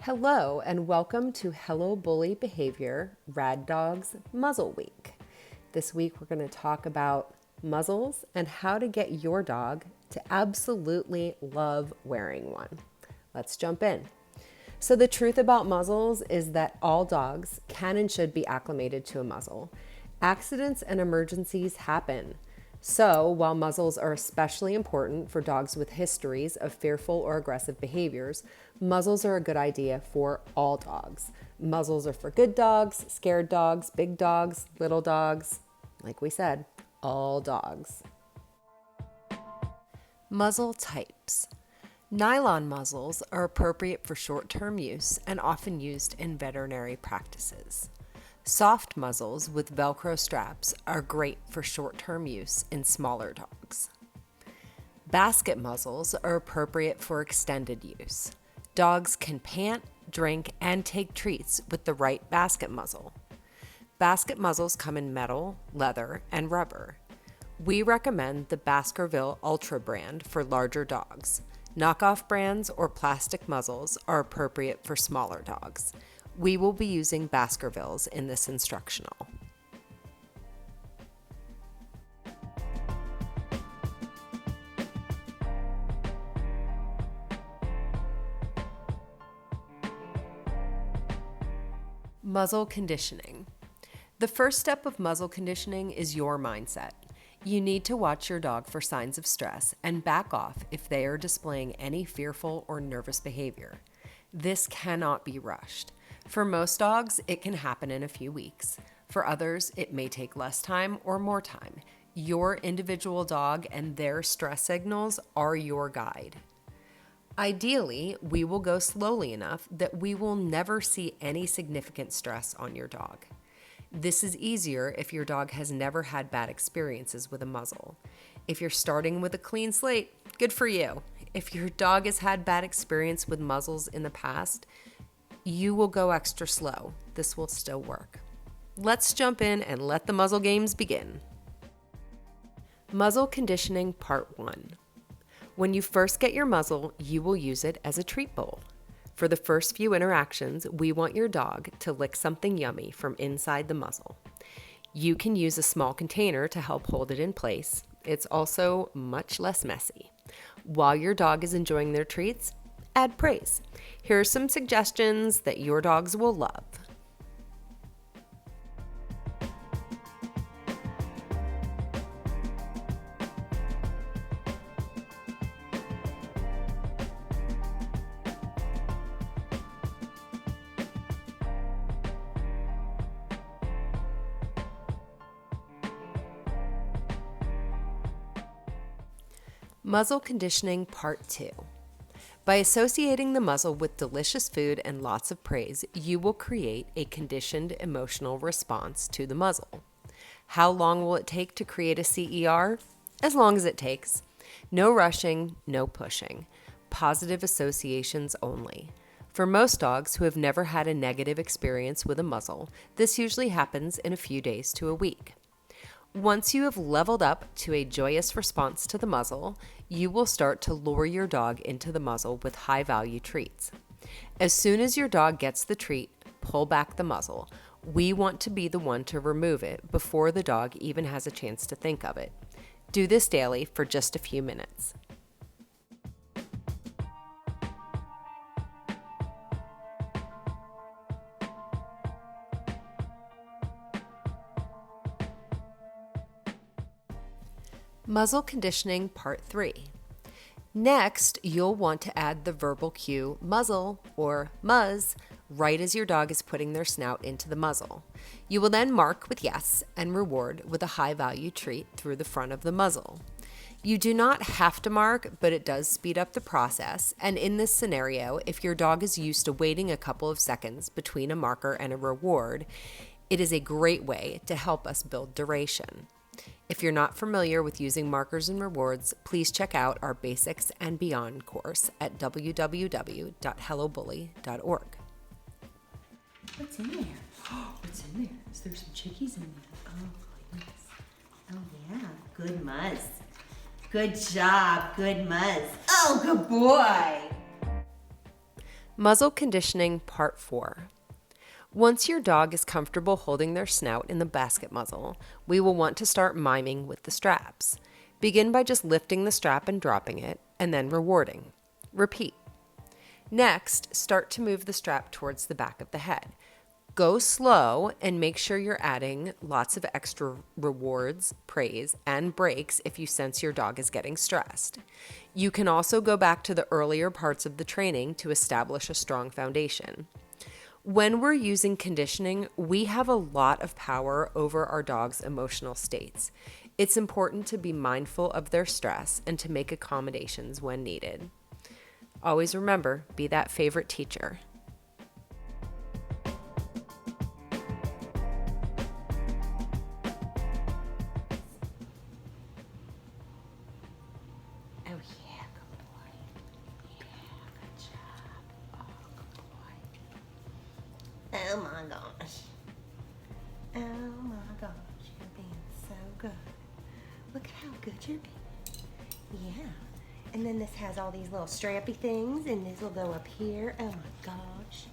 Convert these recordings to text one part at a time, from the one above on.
Hello and welcome to Hello Bully Behavior Rad Dogs Muzzle Week. This week we're going to talk about muzzles and how to get your dog to absolutely love wearing one. Let's jump in. So the truth about muzzles is that all dogs can and should be acclimated to a muzzle. Accidents and emergencies happen. So, while muzzles are especially important for dogs with histories of fearful or aggressive behaviors, muzzles are a good idea for all dogs. Muzzles are for good dogs, scared dogs, big dogs, little dogs, like we said, all dogs. Muzzle types. Nylon muzzles are appropriate for short-term use and often used in veterinary practices. Soft muzzles with Velcro straps are great for short-term use in smaller dogs. Basket muzzles are appropriate for extended use. Dogs can pant, drink, and take treats with the right basket muzzle. Basket muzzles come in metal, leather, and rubber. We recommend the Baskerville Ultra brand for larger dogs. Knockoff brands or plastic muzzles are appropriate for smaller dogs. We will be using Baskervilles in this instructional. Muzzle conditioning. The first step of muzzle conditioning is your mindset. You need to watch your dog for signs of stress and back off if they are displaying any fearful or nervous behavior. This cannot be rushed. For most dogs, it can happen in a few weeks. For others, it may take less time or more time. Your individual dog and their stress signals are your guide. Ideally, we will go slowly enough that we will never see any significant stress on your dog. This is easier if your dog has never had bad experiences with a muzzle. If you're starting with a clean slate, good for you. If your dog has had bad experience with muzzles in the past, you will go extra slow. This will still work. Let's jump in and let the muzzle games begin. Muzzle conditioning part 1. When you first get your muzzle, you will use it as a treat bowl. For the first few interactions, we want your dog to lick something yummy from inside the muzzle. You can use a small container to help hold it in place. It's also much less messy. While your dog is enjoying their treats, add praise. Here are some suggestions that your dogs will love. Muzzle conditioning part 2. By associating the muzzle with delicious food and lots of praise, you will create a conditioned emotional response to the muzzle. How long will it take to create a CER? As long as it takes. No rushing, no pushing. Positive associations only. For most dogs who have never had a negative experience with a muzzle, this usually happens in a few days to a week. Once you have leveled up to a joyous response to the muzzle, you will start to lure your dog into the muzzle with high-value treats. As soon as your dog gets the treat, pull back the muzzle. We want to be the one to remove it before the dog even has a chance to think of it. Do this daily for just a few minutes. Muzzle conditioning part 3. Next, you'll want to add the verbal cue muzzle or muzz right as your dog is putting their snout into the muzzle. You will then mark with yes and reward with a high-value treat through the front of the muzzle. You do not have to mark, but it does speed up the process, and in this scenario, if your dog is used to waiting a couple of seconds between a marker and a reward, it is a great way to help us build duration. If you're not familiar with using markers and rewards, please check out our Basics and Beyond course at www.hellobully.org. What's in there? What's in there? Is there some chickies in there? Oh, goodness. Oh, yeah. Good Muzz. Good job. Good Muzz. Oh, good boy. Muzzle conditioning part 4. Once your dog is comfortable holding their snout in the basket muzzle, we will want to start miming with the straps. Begin by just lifting the strap and dropping it, and then rewarding. Repeat. Next, start to move the strap towards the back of the head. Go slow and make sure you're adding lots of extra rewards, praise, and breaks if you sense your dog is getting stressed. You can also go back to the earlier parts of the training to establish a strong foundation. When we're using conditioning, we have a lot of power over our dog's emotional states. It's important to be mindful of their stress and to make accommodations when needed. Always remember, be that favorite teacher. Oh yeah, good boy. Yeah, good job. Oh, good boy. Oh my gosh. Oh my gosh, you're being so good. Look at how good you're being. Yeah. And then this has all these little strappy things, and this will go up here. Oh my gosh.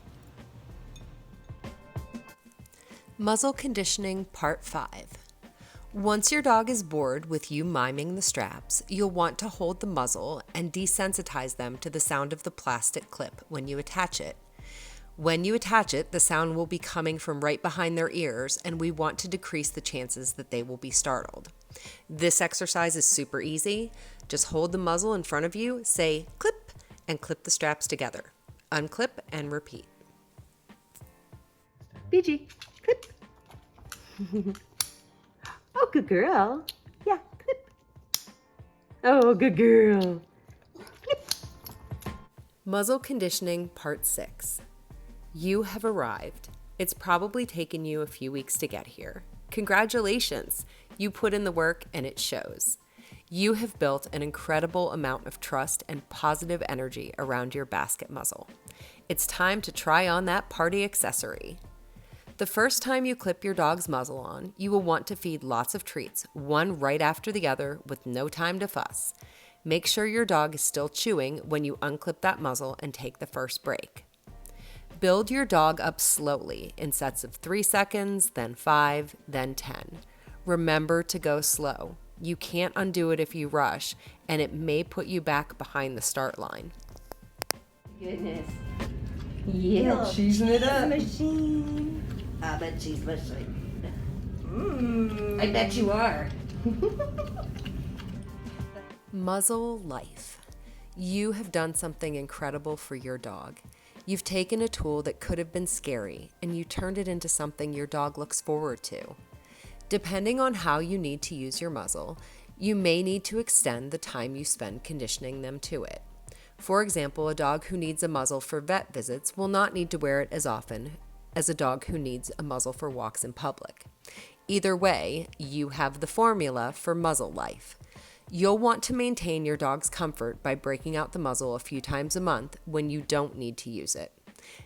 Muzzle conditioning part 5. Once your dog is bored with you miming the straps, you'll want to hold the muzzle and desensitize them to the sound of the plastic clip when you attach it. When you attach it, the sound will be coming from right behind their ears, and we want to decrease the chances that they will be startled. This exercise is super easy. Just hold the muzzle in front of you, say clip, and clip the straps together. Unclip and repeat. BG, clip. Oh, good girl. Yeah, clip. Oh, good girl. Clip. Muzzle conditioning part 6. You have arrived. It's probably taken you a few weeks to get here. Congratulations! You put in the work and it shows. You have built an incredible amount of trust and positive energy around your basket muzzle. It's time to try on that party accessory. The first time you clip your dog's muzzle on, you will want to feed lots of treats, one right after the other with no time to fuss. Make sure your dog is still chewing when you unclip that muzzle and take the first break. Build your dog up slowly in sets of 3 seconds, then 5, then 10. Remember to go slow. You can't undo it if you rush, and it may put you back behind the start line. Goodness. Yeah, cheesing it up. Machine. I bet she's machine. I bet you are. Muzzle life. You have done something incredible for your dog. You've taken a tool that could have been scary, and you turned it into something your dog looks forward to. Depending on how you need to use your muzzle, you may need to extend the time you spend conditioning them to it. For example, a dog who needs a muzzle for vet visits will not need to wear it as often as a dog who needs a muzzle for walks in public. Either way, you have the formula for muzzle life. You'll want to maintain your dog's comfort by breaking out the muzzle a few times a month when you don't need to use it.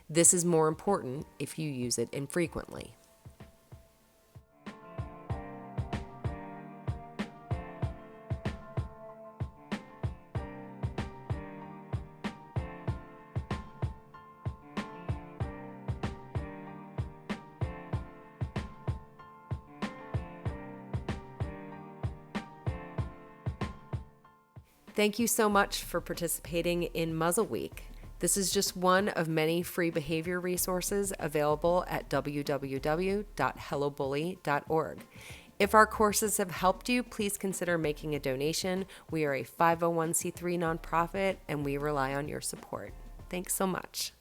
This is more important if you use it infrequently. Thank you so much for participating in Muzzle Week. This is just one of many free behavior resources available at www.hellobully.org. If our courses have helped you, please consider making a donation. We are a 501c3 nonprofit and we rely on your support. Thanks so much.